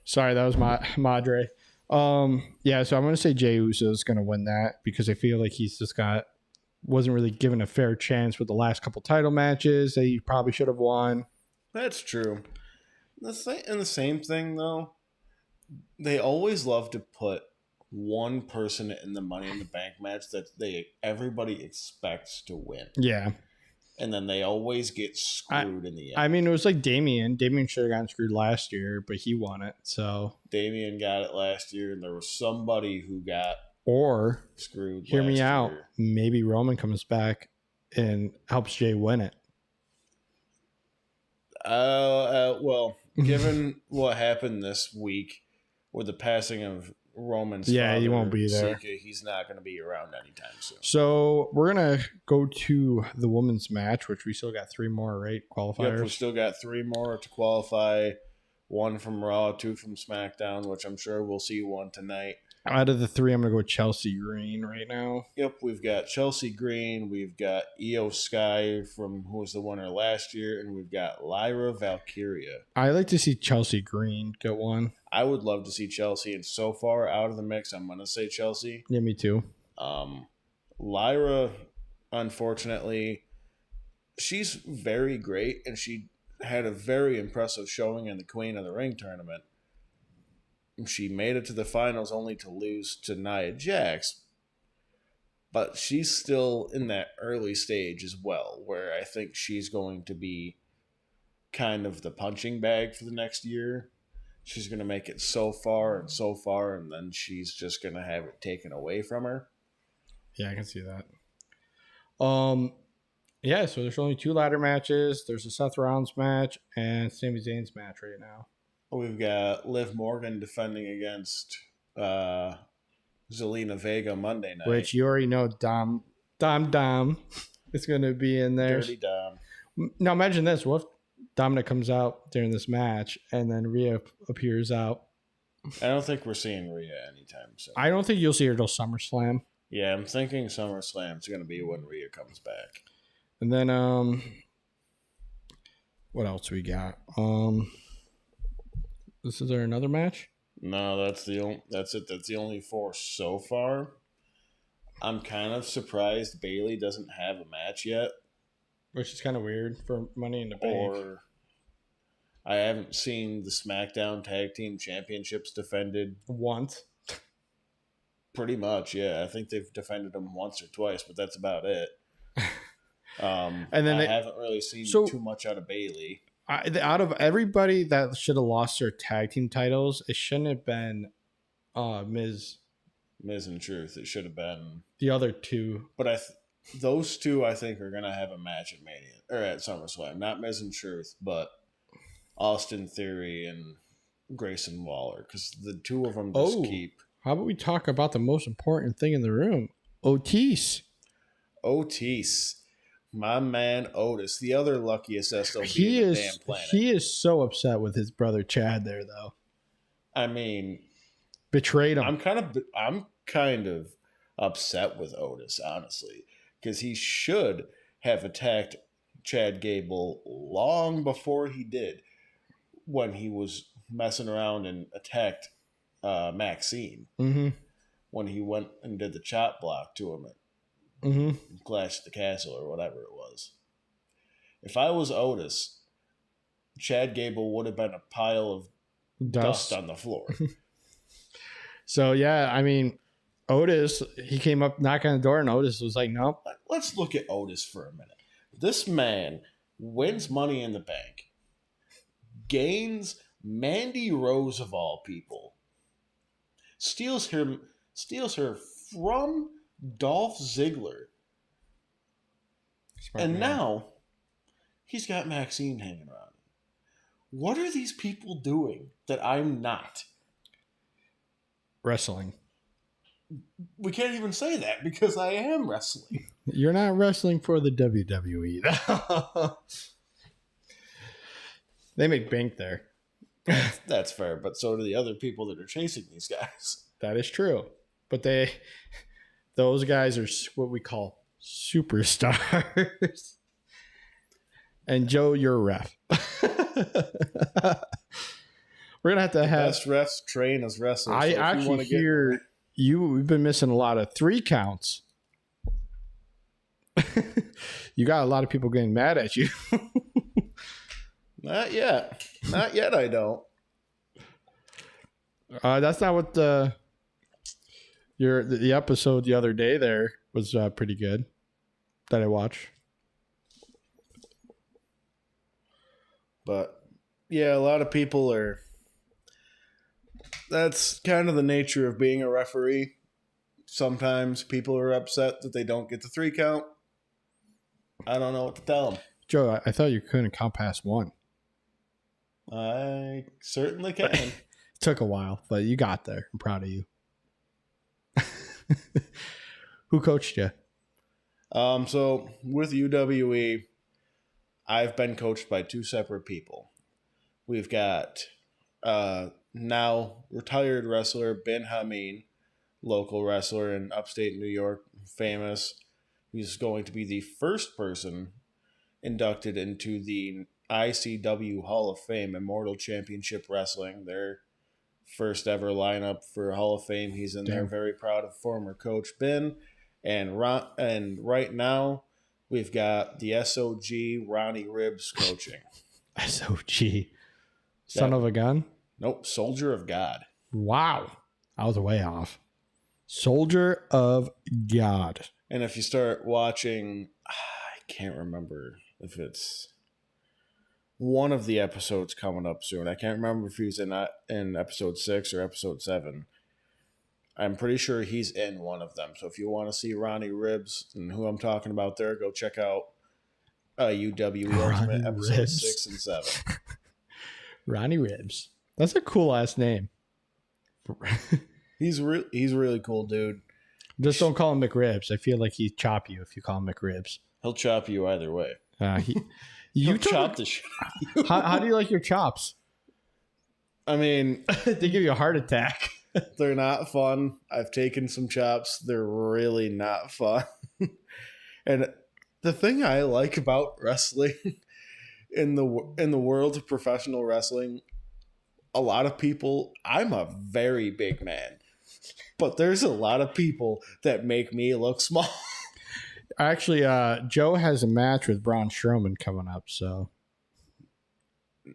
[SPEAKER 1] Sorry, that was my Madre. Yeah, so I'm gonna say Jey Uso is gonna win that because I feel like he's just wasn't really given a fair chance with the last couple title matches that he probably should have won.
[SPEAKER 2] That's true. the same thing though, they always love to put one person in the Money in the Bank match that everybody expects to win.
[SPEAKER 1] Yeah.
[SPEAKER 2] And then they always get screwed in the end.
[SPEAKER 1] I mean, it was like Damien. Damien should have gotten screwed last year, but he won it. So
[SPEAKER 2] Damien got it last year, and there was somebody who got screwed.
[SPEAKER 1] Hear me out. Maybe Roman comes back and helps Jay win it.
[SPEAKER 2] Well, given what happened this week with the passing of Roman's father,
[SPEAKER 1] he won't be there.
[SPEAKER 2] Sika, he's not going to be around anytime soon.
[SPEAKER 1] So we're going to go to the women's match, which we still got 3 more, right? Qualifiers.
[SPEAKER 2] Yep, we still got 3 more to qualify. 1 from Raw, 2 from SmackDown, which I'm sure we'll see 1 tonight.
[SPEAKER 1] Out of the 3, I'm going to go with Chelsea Green right now.
[SPEAKER 2] Yep, we've got Chelsea Green, we've got Io Sky who was the winner last year, and we've got Lyra Valkyria.
[SPEAKER 1] I like to see Chelsea Green get one.
[SPEAKER 2] I would love to see Chelsea, and so far out of the mix, I'm going to say Chelsea.
[SPEAKER 1] Yeah, me too.
[SPEAKER 2] Lyra, unfortunately, she's very great, and she had a very impressive showing in the Queen of the Ring tournament. She made it to the finals only to lose to Nia Jax. But she's still in that early stage as well, where I think she's going to be kind of the punching bag for the next year. She's going to make it so far, and then she's just going to have it taken away from her.
[SPEAKER 1] Yeah, I can see that. Yeah, so there's only 2 ladder matches. There's a Seth Rollins match and Sami Zayn's match right now.
[SPEAKER 2] We've got Liv Morgan defending against Zelina Vega Monday night.
[SPEAKER 1] Which you already know Dom is going to be in there.
[SPEAKER 2] Dirty Dom.
[SPEAKER 1] Now imagine this. What if Dominic comes out during this match and then Rhea appears out?
[SPEAKER 2] I don't think we're seeing Rhea anytime soon.
[SPEAKER 1] I don't think you'll see her till SummerSlam.
[SPEAKER 2] Yeah, I'm thinking SummerSlam's going to be when Rhea comes back.
[SPEAKER 1] And then, what else we got? This is there another match?
[SPEAKER 2] No, that's it. That's the only 4 so far. I'm kind of surprised Bayley doesn't have a match yet.
[SPEAKER 1] Which is kind of weird for Money in the Bank.
[SPEAKER 2] Or I haven't seen the SmackDown Tag Team Championships defended.
[SPEAKER 1] Once.
[SPEAKER 2] Pretty much, yeah. I think they've defended them once or twice, but that's about it. And then I haven't really seen too much out of Bayley.
[SPEAKER 1] Out of everybody that should have lost their tag team titles, it shouldn't have been Miz
[SPEAKER 2] and Truth. It should have been
[SPEAKER 1] the other 2.
[SPEAKER 2] But those 2 I think are gonna have a match at Mania or at SummerSlam. Not Miz and Truth, but Austin Theory and Grayson Waller, because the 2 of them just keep.
[SPEAKER 1] How about we talk about the most important thing in the room, Otis?
[SPEAKER 2] My man Otis, the other luckiest SOB on the damn planet.
[SPEAKER 1] He is so upset with his brother Chad there, though.
[SPEAKER 2] I mean,
[SPEAKER 1] betrayed him.
[SPEAKER 2] I'm kind of upset with Otis, honestly, because he should have attacked Chad Gable long before he did, when he was messing around and attacked Maxine.
[SPEAKER 1] Mm-hmm.
[SPEAKER 2] When he went and did the chop block to him at Clash at the Castle or whatever it was. If I was Otis, Chad Gable would have been a pile of dust on the floor.
[SPEAKER 1] So, yeah, I mean, Otis, he came up knocking on the door, and Otis was like, nope.
[SPEAKER 2] Let's look at Otis for a minute. This man wins Money in the Bank, gains Mandy Rose of all people, steals her from Dolph Ziggler, and now he's got Maxine hanging around. What are these people doing that I'm not?
[SPEAKER 1] Wrestling.
[SPEAKER 2] We can't even say that because I am wrestling.
[SPEAKER 1] You're not wrestling for the WWE. They make bank there.
[SPEAKER 2] That's fair, but so do the other people that are chasing these guys.
[SPEAKER 1] That is true. But those guys are what we call superstars. And Joe, you're a ref. We're gonna have to have
[SPEAKER 2] best refs train as wrestlers.
[SPEAKER 1] I actually hear we've been missing a lot of 3 counts. You got a lot of people getting mad at you.
[SPEAKER 2] Not yet. Not yet. I don't.
[SPEAKER 1] That's not what the episode the other day there was pretty good that I watched.
[SPEAKER 2] But yeah, a lot of people are. That's kind of the nature of being a referee. Sometimes people are upset that they don't get the 3 count. I don't know what to tell them.
[SPEAKER 1] Joe, I thought you couldn't count past 1.
[SPEAKER 2] I certainly can.
[SPEAKER 1] It took a while, but you got there. I'm proud of you. Who coached you?
[SPEAKER 2] So with UWE, I've been coached by 2 separate people. We've got now retired wrestler Ben Hameen, local wrestler in upstate New York, famous. He's going to be the first person inducted into the ICW Hall of Fame, Immortal Championship Wrestling, their first ever lineup for Hall of Fame. He's in there, very proud of former coach Ben. And right now, we've got the SOG Ronnie Ribs coaching.
[SPEAKER 1] SOG. Son of a gun?
[SPEAKER 2] Nope, Soldier of God.
[SPEAKER 1] Wow. I was way off. Soldier of God.
[SPEAKER 2] And if you start watching, I can't remember if it's one of the episodes coming up soon. I can't remember if he's in episode 6 or episode 7. I'm pretty sure he's in one of them. So if you want to see Ronnie Ribs and who I'm talking about there, go check out UW Ultimate episode 6 and 7.
[SPEAKER 1] Ronnie Ribs. That's a cool ass name.
[SPEAKER 2] He's really cool, dude.
[SPEAKER 1] Just don't call him McRibs. I feel like he'd chop you if you call him McRibs.
[SPEAKER 2] He'll chop you either way.
[SPEAKER 1] You
[SPEAKER 2] chop the shit.
[SPEAKER 1] How do you like your chops?
[SPEAKER 2] I mean,
[SPEAKER 1] they give you a heart attack.
[SPEAKER 2] They're not fun. I've taken some chops. They're really not fun. And the thing I like about wrestling in the world of professional wrestling, a lot of people, I'm a very big man, but there's a lot of people that make me look small.
[SPEAKER 1] Actually, Joe has a match with Braun Strowman coming up, so.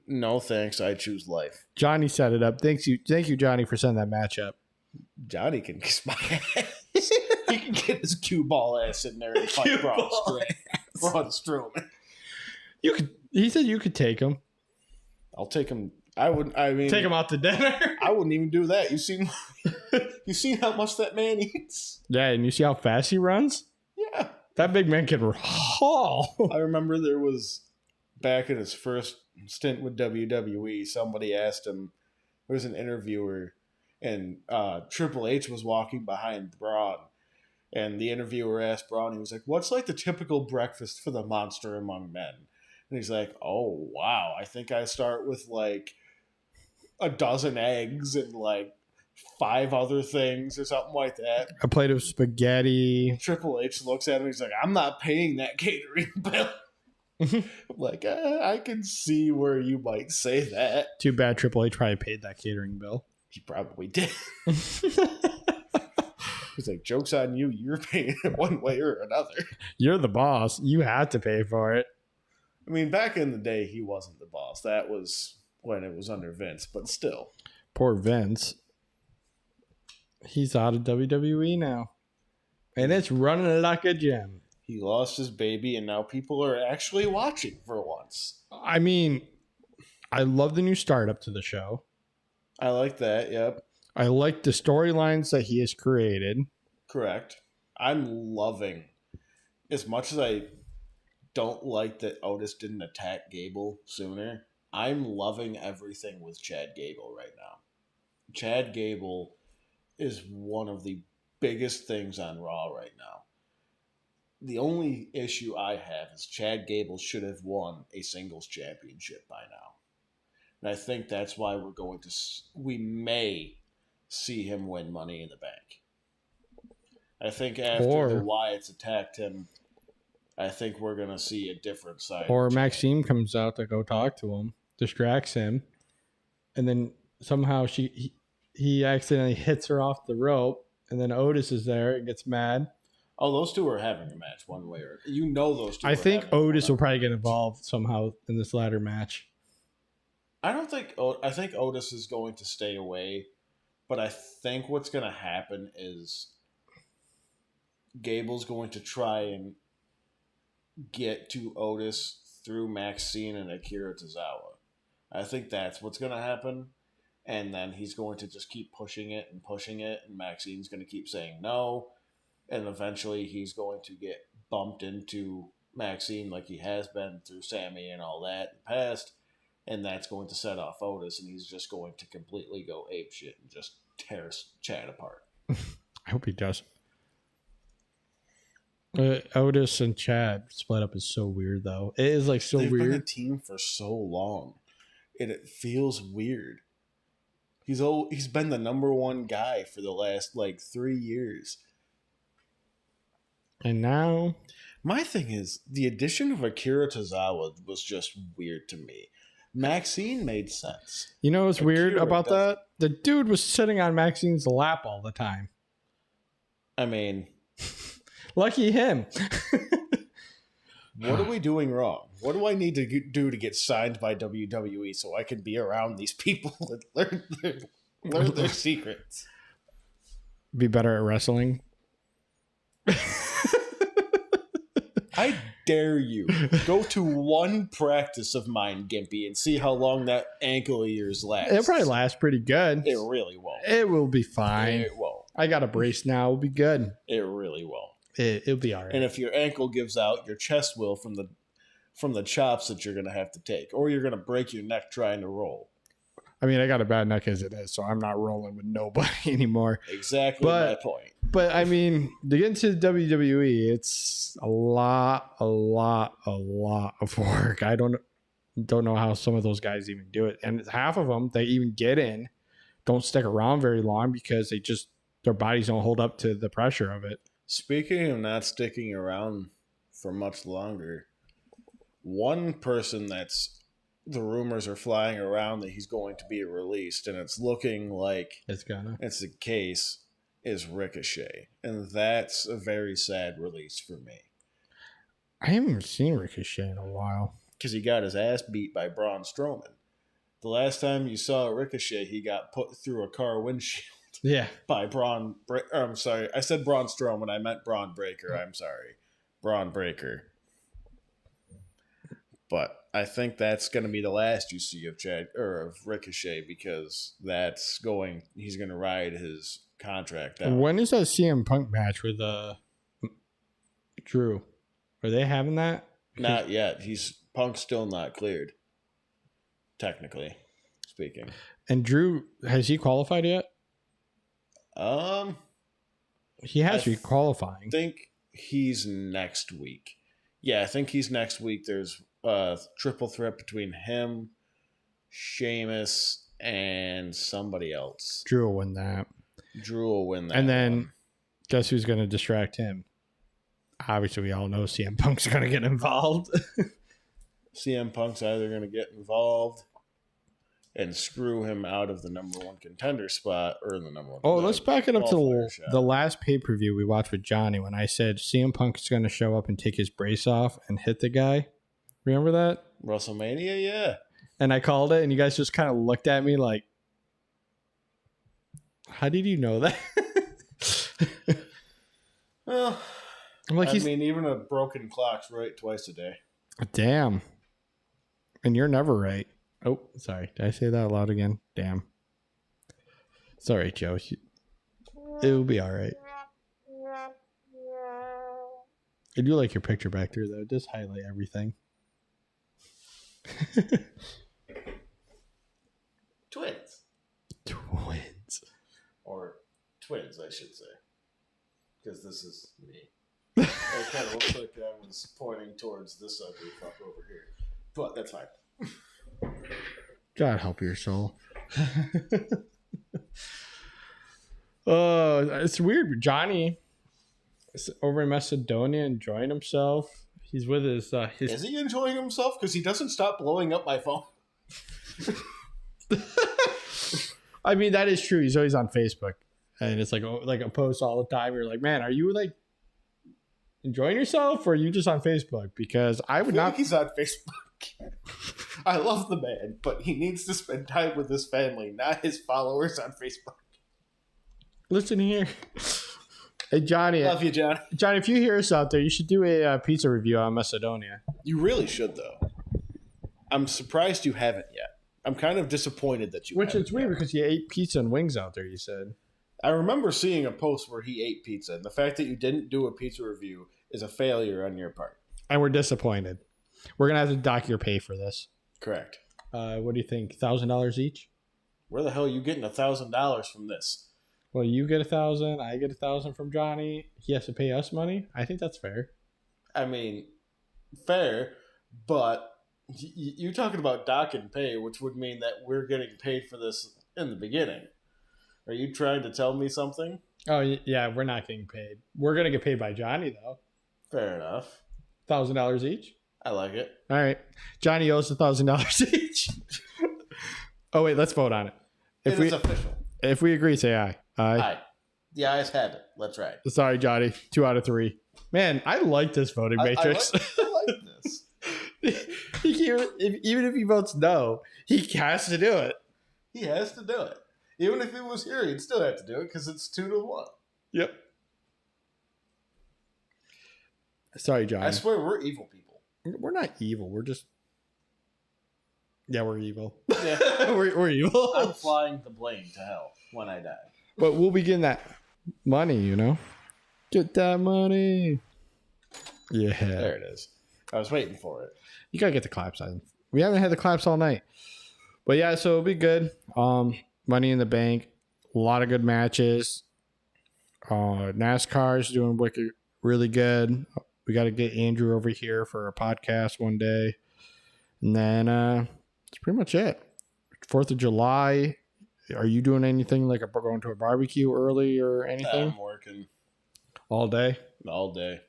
[SPEAKER 2] No thanks. I choose life.
[SPEAKER 1] Johnny set it up. Thank you, Johnny, for setting that match up.
[SPEAKER 2] Johnny can kiss my ass. He can get his cue ball ass in there and fight Braun Strowman.
[SPEAKER 1] He said you could take him.
[SPEAKER 2] I'll take him. Take
[SPEAKER 1] him out to dinner.
[SPEAKER 2] I wouldn't even do that. You seen how much that man eats?
[SPEAKER 1] Yeah, and you see how fast he runs?
[SPEAKER 2] Yeah.
[SPEAKER 1] That big man can haul.
[SPEAKER 2] I remember there was, back in his first stint with WWE, somebody asked him, there was an interviewer, and Triple H was walking behind Braun, and the interviewer asked Braun, he was like, what's like the typical breakfast for the monster among men? And he's like, oh, wow, I think I start with like a dozen eggs and like 5 other things or something like that.
[SPEAKER 1] A plate of spaghetti.
[SPEAKER 2] Triple H looks at him, he's like, I'm not paying that catering bill. Like, I can see where you might say that.
[SPEAKER 1] Too bad Triple H probably paid that catering bill.
[SPEAKER 2] He probably did. He's like, joke's on you. You're paying it one way or another.
[SPEAKER 1] You're the boss. You had to pay for it.
[SPEAKER 2] I mean, back in the day, he wasn't the boss. That was when it was under Vince, but still.
[SPEAKER 1] Poor Vince. He's out of WWE now. And it's running like a gem.
[SPEAKER 2] He lost his baby, and now people are actually watching for once.
[SPEAKER 1] I mean, I love the new startup to the show.
[SPEAKER 2] I like that, yep.
[SPEAKER 1] I like the storylines that he has created.
[SPEAKER 2] Correct. I'm loving, as much as I don't like that Otis didn't attack Gable sooner, I'm loving everything with Chad Gable right now. Chad Gable is one of the biggest things on Raw right now. The only issue I have is Chad Gable should have won a singles championship by now. And I think that's why we may see him win Money in the Bank. I think after the Wyatts attacked him, I think we're going to see a different side.
[SPEAKER 1] Or Maxime comes out to go talk to him, distracts him, and then somehow he accidentally hits her off the rope, and then Otis is there and gets mad.
[SPEAKER 2] Oh, those two are having a match one way or those two.
[SPEAKER 1] I think Otis will probably get involved somehow in this ladder match.
[SPEAKER 2] I don't think. I think Otis is going to stay away, but I think what's going to happen is Gable's going to try and get to Otis through Maxine and Akira Tozawa. I think that's what's going to happen. And then he's going to just keep pushing it, and Maxine's going to keep saying no. And eventually he's going to get bumped into Maxine like he has been through Sammy and all that in the past. And that's going to set off Otis, and he's just going to completely go apeshit and just tear Chad apart.
[SPEAKER 1] I hope he does. Otis and Chad split up is so weird, though. It is like so
[SPEAKER 2] They've
[SPEAKER 1] weird.
[SPEAKER 2] been a team for so long, and it feels weird. He's been the number one guy for the last like 3 years.
[SPEAKER 1] And now,
[SPEAKER 2] my thing is the addition of Akira Tozawa was just weird to me. Maxine made sense.
[SPEAKER 1] you know what's weird
[SPEAKER 2] Akira
[SPEAKER 1] about
[SPEAKER 2] doesn't.
[SPEAKER 1] that? The dude was sitting on Maxine's lap all the time.
[SPEAKER 2] I mean,
[SPEAKER 1] Lucky him.
[SPEAKER 2] what are we doing wrong? What do I need to do to get signed by WWE so I can be around these people and learn their secrets?
[SPEAKER 1] Be better at wrestling.
[SPEAKER 2] I dare you go to one practice of mine, Gimpy, and see how long that ankle of yours lasts.
[SPEAKER 1] It'll probably last pretty good.
[SPEAKER 2] It really won't.
[SPEAKER 1] It will be fine.
[SPEAKER 2] It won't.
[SPEAKER 1] I got a brace now. It'll be good.
[SPEAKER 2] It really won't.
[SPEAKER 1] It'll be all right.
[SPEAKER 2] And if your ankle gives out, your chest will from the chops that you're going to have to take, or you're going to break your neck trying to roll.
[SPEAKER 1] I mean, I got a bad neck as it is, so I'm not rolling with nobody anymore.
[SPEAKER 2] Exactly my point.
[SPEAKER 1] But I mean, to get into the WWE, it's a lot of work. I don't know how some of those guys even do it, and half of them they even get in, don't stick around very long because their bodies don't hold up to the pressure of it.
[SPEAKER 2] Speaking of not sticking around for much longer, one person that's the rumors are flying around that he's going to be released, and it's looking like
[SPEAKER 1] It's
[SPEAKER 2] the case, is Ricochet. And that's a very sad release for me.
[SPEAKER 1] I haven't seen Ricochet in a while.
[SPEAKER 2] Because he got his ass beat by Braun Strowman. The last time you saw Ricochet, he got put through a car windshield
[SPEAKER 1] Yeah,
[SPEAKER 2] by I'm sorry. I said Braun Strowman. I meant Braun Breaker. I'm sorry. Braun Breaker. But I think that's going to be the last you see of Ricochet, because he's going to ride his contract out.
[SPEAKER 1] when is that CM Punk match with Drew? Are they having that?
[SPEAKER 2] Not yet. Punk's still not cleared, technically speaking.
[SPEAKER 1] And Drew, has he qualified yet? He has to be qualifying.
[SPEAKER 2] I think he's next week. Yeah, I think he's next week. There's a triple threat between him, Sheamus, and somebody else.
[SPEAKER 1] Drew will win that.
[SPEAKER 2] Drew will win that.
[SPEAKER 1] And then
[SPEAKER 2] one.
[SPEAKER 1] guess who's going to distract him? Obviously, we all know CM Punk's going to get involved.
[SPEAKER 2] CM Punk's either going to get involved and screw him out of the number one contender spot, or the number one.
[SPEAKER 1] Oh, let's back it up to
[SPEAKER 2] qualifier shot.
[SPEAKER 1] the last pay-per-view we watched with Johnny when I said CM Punk's going to show up and take his brace off and hit the guy. Remember that?
[SPEAKER 2] WrestleMania, yeah.
[SPEAKER 1] And I called it, and you guys just kind of looked at me like, how did you know that?
[SPEAKER 2] Well,
[SPEAKER 1] I'm like,
[SPEAKER 2] I mean, even a broken clock's right twice a day.
[SPEAKER 1] damn. And you're never right. Oh, sorry. Did I say that out loud again? Damn. Sorry, Joe. It'll be all right. I do like your picture back there, though. It does highlight everything.
[SPEAKER 2] Twins.
[SPEAKER 1] Twins.
[SPEAKER 2] Or twins, I should say. Because this is me. It kind of looks like I was pointing towards this ugly fuck over here. But that's fine.
[SPEAKER 1] God help your soul. It's weird. Johnny is over in Macedonia enjoying himself. He's with his
[SPEAKER 2] Is he enjoying himself? Because he doesn't stop blowing up my phone.
[SPEAKER 1] I mean, that is true. He's always on Facebook. And it's like a post all the time. You're like, man, are you like enjoying yourself, or are you just on Facebook? Because I would
[SPEAKER 2] I feel
[SPEAKER 1] not.
[SPEAKER 2] like he's on Facebook. I love the man, but he needs to spend time with his family, not his followers on Facebook.
[SPEAKER 1] Listen here. Hey, Johnny.
[SPEAKER 2] Love you, John.
[SPEAKER 1] Johnny, if you hear us out there, you should do a pizza review on Macedonia.
[SPEAKER 2] You really should, though. I'm surprised you haven't yet. I'm kind of disappointed that you
[SPEAKER 1] Which
[SPEAKER 2] haven't
[SPEAKER 1] is weird
[SPEAKER 2] yet.
[SPEAKER 1] because you ate pizza and wings out there, you said.
[SPEAKER 2] I remember seeing a post where he ate pizza, and the fact that you didn't do a pizza review is a failure on your part.
[SPEAKER 1] And we're disappointed. We're going to have to dock your pay for this.
[SPEAKER 2] Correct.
[SPEAKER 1] What do you think? $1,000 each?
[SPEAKER 2] Where the hell are you getting $1,000 from this?
[SPEAKER 1] Well, you get 1,000. I get 1,000 from Johnny. He has to pay us money. I think that's fair.
[SPEAKER 2] I mean, fair, but you're talking about dock and pay, which would mean that we're getting paid for this in the beginning. Are you trying to tell me something?
[SPEAKER 1] Oh, yeah, we're not getting paid. We're going to get paid by Johnny, though.
[SPEAKER 2] Fair enough.
[SPEAKER 1] $1,000 each?
[SPEAKER 2] I like it.
[SPEAKER 1] All right. Johnny owes $1,000 each. Oh, wait, let's vote on it.
[SPEAKER 2] It is official.
[SPEAKER 1] If we agree, say aye. Aye.
[SPEAKER 2] Aye. The ayes have it. Let's ride.
[SPEAKER 1] Sorry, Johnny. 2 out of 3. Man, I like this voting matrix.
[SPEAKER 2] I like this.
[SPEAKER 1] Even if he votes no, he has to do it.
[SPEAKER 2] He has to do it. Even if he was here, he'd still have to do it because it's 2-1.
[SPEAKER 1] Yep. Sorry, Johnny.
[SPEAKER 2] I swear we're evil people.
[SPEAKER 1] We're not evil. We're just... Yeah, we're evil.
[SPEAKER 2] Yeah.
[SPEAKER 1] we're evil.
[SPEAKER 2] I'm flying the blame to hell when I die.
[SPEAKER 1] But we'll be getting that money, you know? Get that money. Yeah.
[SPEAKER 2] There it is. I was waiting for it.
[SPEAKER 1] You gotta get the claps on. We haven't had the claps all night. But yeah, so it'll be good. Money in the bank. A lot of good matches. NASCAR's doing really good. We got to get Andrew over here for a podcast one day. And then that's pretty much it. 4th of July. Are you doing anything like going to a barbecue early or anything?
[SPEAKER 2] I'm working
[SPEAKER 1] All day?
[SPEAKER 2] all day.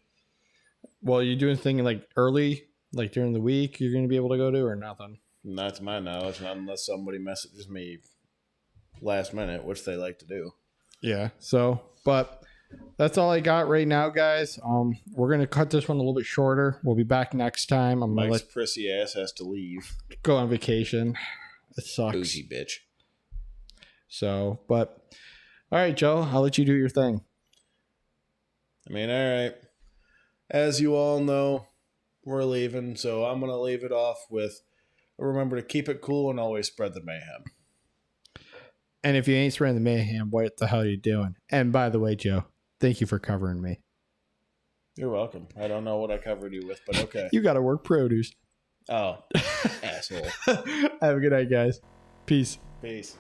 [SPEAKER 1] Well, you doing anything like early, like during the week you're going to be able to go to or nothing?
[SPEAKER 2] Not to my knowledge, not unless somebody messages me last minute, which they like to do.
[SPEAKER 1] Yeah. So, but that's all I got right now, guys. We're going to cut this one a little bit shorter. We'll be back next time. I'm going
[SPEAKER 2] Mike's
[SPEAKER 1] to
[SPEAKER 2] prissy ass has to leave.
[SPEAKER 1] go on vacation. It sucks.
[SPEAKER 2] Bougie bitch.
[SPEAKER 1] So, but all right, Joe, I'll let you do your thing.
[SPEAKER 2] I mean, all right. As you all know, we're leaving, so I'm going to leave it off with remember to keep it cool and always spread the mayhem.
[SPEAKER 1] And if you ain't spreading the mayhem, what the hell are you doing? And by the way, Joe, thank you for covering me.
[SPEAKER 2] You're welcome. I don't know what I covered you with, but okay.
[SPEAKER 1] You got to work produce.
[SPEAKER 2] Oh, asshole.
[SPEAKER 1] Have a good night, guys. Peace.
[SPEAKER 2] Peace.